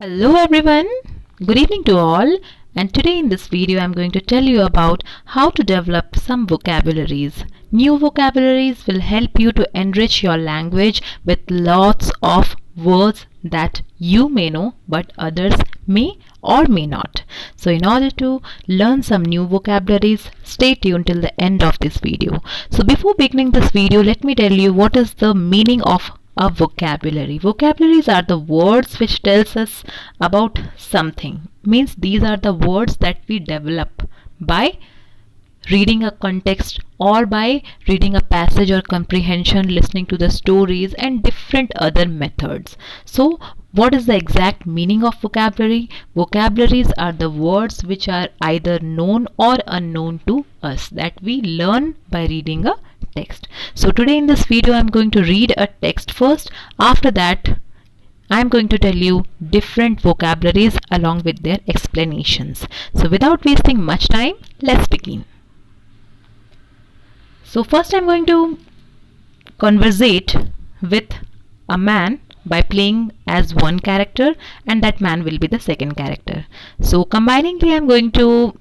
Hello everyone, good evening to all, and today in this video I'm going to tell you about how to develop some vocabularies. New vocabularies will help you to enrich your language with lots of words that you may know but others may or may not. So in order to learn some new vocabularies, stay tuned till the end of this video. So before beginning this video, let me tell you what is the meaning of a vocabulary. Vocabularies are the words which tells us about something. Means these are the words that we develop by reading a context or by reading a passage or comprehension, listening to the stories and different other methods. So what is the exact meaning of vocabulary? Vocabularies are the words which are either known or unknown to us that we learn by reading a text. So today in this video I'm going to read a text first. After that I'm going to tell you different vocabularies along with their explanations. So without wasting much time, let's begin. So first I'm going to conversate with a man by playing as one character, and that man will be the second character. So combiningly I'm going to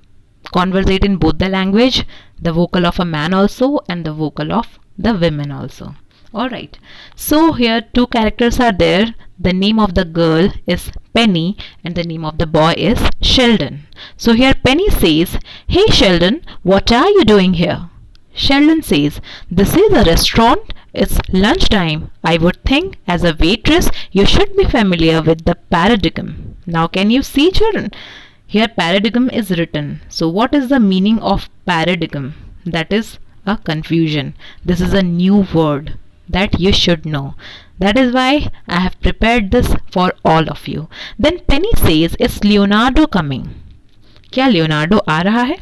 conversate in both the language, the vocal of a man also and the vocal of the women also. Alright, so here two characters are there. The name of the girl is Penny and the name of the boy is Sheldon. So here Penny says, "Hey Sheldon, what are you doing here?" Sheldon says, "This is a restaurant. It's lunchtime. I would think as a waitress you should be familiar with the paradigm. Now can you see, children? Here paradigm is written. So what is the meaning of paradigm? That is a confusion. This is a new word that you should know. That is why I have prepared this for all of you." Then Penny says, "Is Leonardo coming?" क्या Leonardo आ रहा है?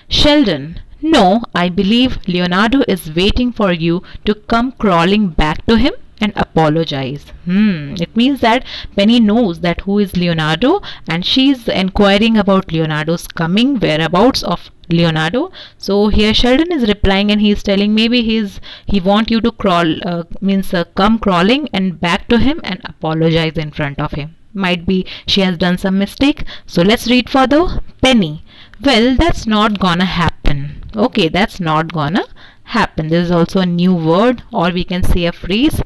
Sheldon, "No, I believe Leonardo is waiting for you to come crawling back to him and apologize." It means that Penny knows that who is Leonardo and she is inquiring about Leonardo's coming, whereabouts of Leonardo. So here Sheldon is replying and he is telling maybe he want you to come crawling and back to him and apologize in front of him. Might be she has done some mistake. So let's read further. Penny, "Well, that's not gonna happen." Okay, that's not gonna happen. This is also a new word, or we can say a phrase.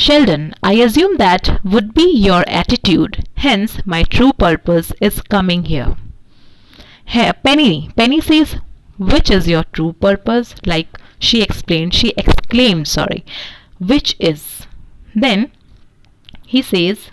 Sheldon, "I assume that would be your attitude. Hence, my true purpose is coming here." Here, Penny says, "Which is your true purpose?" Like she exclaimed, sorry. "Which is?" Then he says,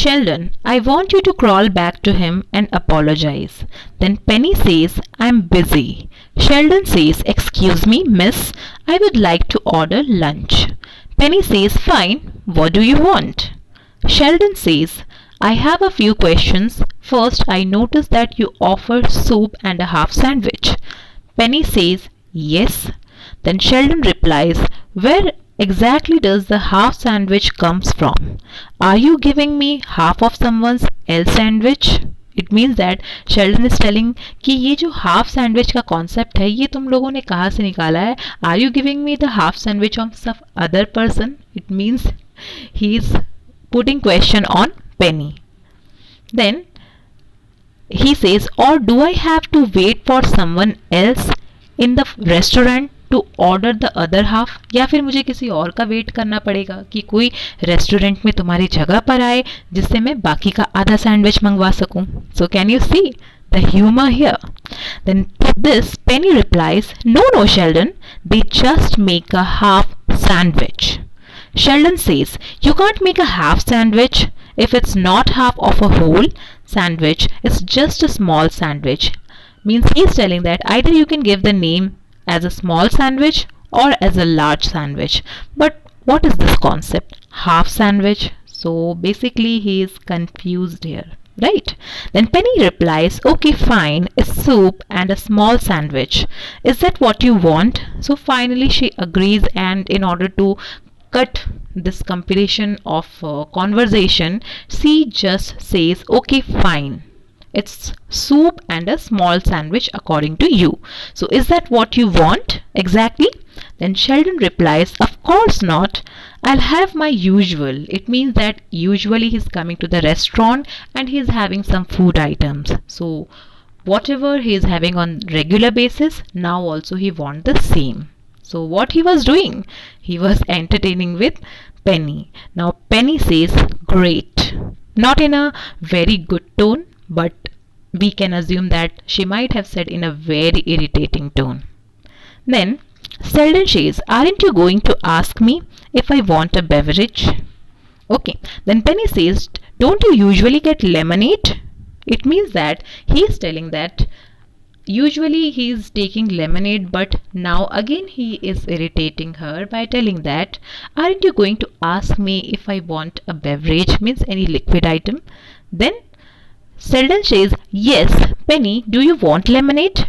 "Sheldon, I want you to crawl back to him and apologize." Then Penny says, "I'm busy." Sheldon says, "Excuse me, miss, I would like to order lunch." Penny says, "Fine, what do you want?" Sheldon says, "I have a few questions. First, I noticed that you offer soup and a half sandwich." Penny says, "Yes." Then Sheldon replies, "Where exactly does the half sandwich comes from? Are you giving me half of someone else's sandwich?" It means that Sheldon is telling कि ये जो half sandwich का concept है ये तुम लोगों ने कहाँ से निकाला है? Are you giving me the half sandwich of some other person? It means he is putting question on Penny. Then he says, "Or do I have to wait for someone else in the restaurant to order the other half?" या फिर मुझे किसी और का wait करना पड़ेगा कि कोई रेस्टोरेंट में तुम्हारी जगह पर आए जिससे मैं बाकी का आधा सैंडविच मंगवा सकूं. So can you see the humor here? Then to this Penny replies, No, Sheldon, they just make a half sandwich." Sheldon says, "You can't make a half sandwich. If it's not half of a whole sandwich, it's just a small sandwich." Means he's telling that either you can give the name as a small sandwich or as a large sandwich. But what is this concept? Half sandwich. So basically he is confused here. Right? Then Penny replies, "Okay, fine, a soup and a small sandwich. Is that what you want?" So finally she agrees, and in order to cut this compilation of conversation, she just says, "Okay, fine. It's soup and a small sandwich according to you. So is that what you want exactly? Then Sheldon replies, of course not. I'll have my usual. It means that usually he's coming to the restaurant and he's having some food items. So whatever he is having on regular basis, now also he wants the same. So what he was doing? He was entertaining with Penny. Now Penny says, great. Not in a very good tone, but we can assume that she might have said in a very irritating tone. Then Sheldon says, aren't you going to ask me if I want a beverage? Okay. Then Penny says, don't you usually get lemonade? It means that he is telling that usually he is taking lemonade, but now again he is irritating her by telling that, aren't you going to ask me if I want a beverage, means any liquid item? Then Sheldon says, yes, Penny, do you want lemonade?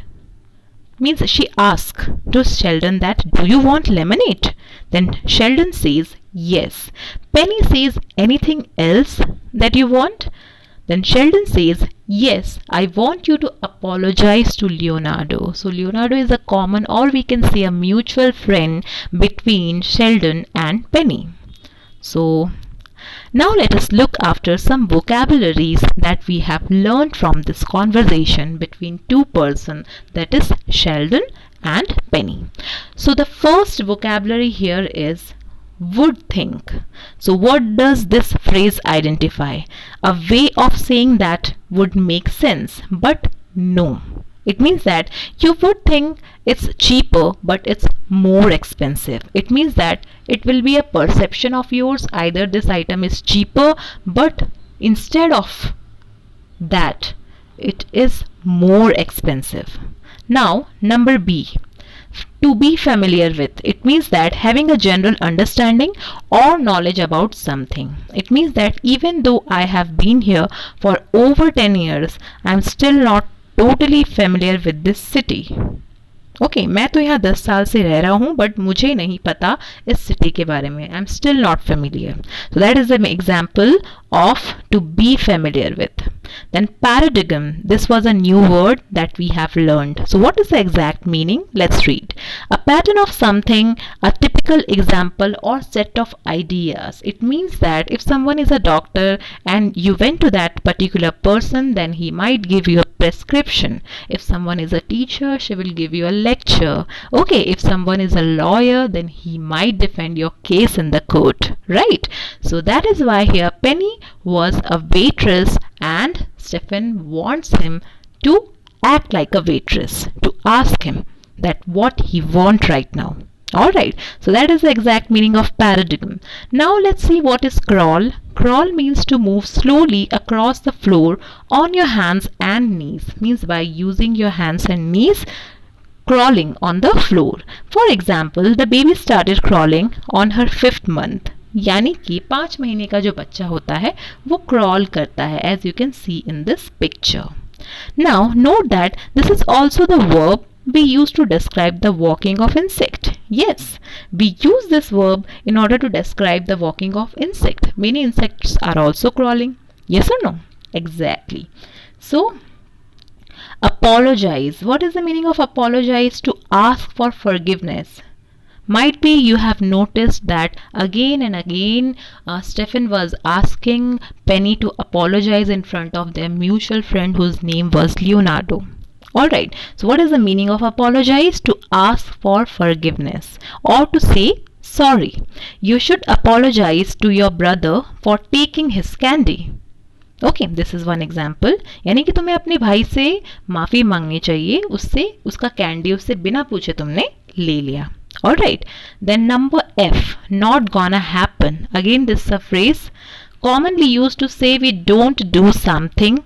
Means she asks to Sheldon that, do you want lemonade? Then Sheldon says, yes. Penny says, anything else that you want? Then Sheldon says, yes, I want you to apologize to Leonardo. So Leonardo is a common, or we can say a mutual friend between Sheldon and Penny. So now let us look after some vocabularies that we have learned from this conversation between two persons, that is Sheldon and Penny. So the first vocabulary here is would think. So what does this phrase identify? A way of saying that would make sense, but no. It means that you would think it's cheaper, but it's more expensive. It means that it will be a perception of yours, either this item is cheaper, but instead of that, it is more expensive. Now, number B. To be familiar with. It means that having a general understanding or knowledge about something. It means that even though I have been here for over 10 years, I am still not totally familiar with this city. Okay मैं तो यहाँ 10 साल से रह रहा हूँ, but मुझे नहीं पता इस सिटी के बारे में. I am still not familiar. So that is an example of to be familiar with. Then paradigm, this was a new word that we have learned. So what is the exact meaning? Let's read. A pattern of something, a typical example or set of ideas. It means that if someone is a doctor and you went to that particular person, then he might give you a prescription. If someone is a teacher, she will give you a lecture. Okay, if someone is a lawyer, then he might defend your case in the court, right? So that is why here Penny was a waitress and Stephen wants him to act like a waitress, to ask him that what he wants right now. Alright, so that is the exact meaning of paradigm. Now let's see what is crawl. Crawl means to move slowly across the floor on your hands and knees. Means by using your hands and knees, crawling on the floor. For example, the baby started crawling on her 5th month. यानी कि 5 महीने का जो बच्चा होता है वो crawl करता है, as you can see in this picture. Now note that this is also the verb we use to describe the walking of insect. Yes, we use this verb in order to describe the walking of insect. Many insects are also crawling. Yes or no? Exactly. So apologize. What is the meaning of apologize? To ask for forgiveness. Might be you have noticed that again and again Stephen was asking Penny to apologize in front of their mutual friend whose name was Leonardo. Alright, so what is the meaning of apologize? To ask for forgiveness or to say sorry. You should apologize to your brother for taking his candy. Okay, this is one example. यानी कि तुम्हें अपने भाई से माफ़ी मांगनी चाहिए, उससे उसका कैंडी उससे बिना पूछे तुमने ले लिया. Alright, then number F, not gonna happen. Again, this is a phrase commonly used to say we don't do something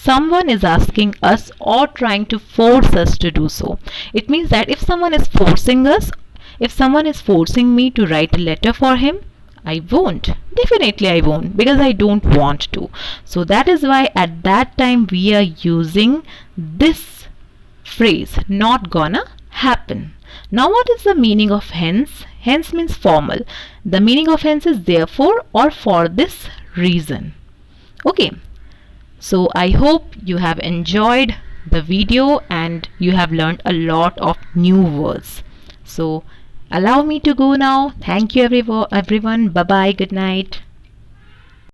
someone is asking us or trying to force us to do so. It means that if someone is forcing us, if someone is forcing me to write a letter for him, I won't. Definitely I won't, because I don't want to. So that is why at that time we are using this phrase, not gonna happen. Now what is the meaning of hence? Hence means formal. The meaning of hence is therefore or for this reason. Okay. So I hope you have enjoyed the video and you have learned a lot of new words. So allow me to go now. Thank you everyone. Bye bye. Good night.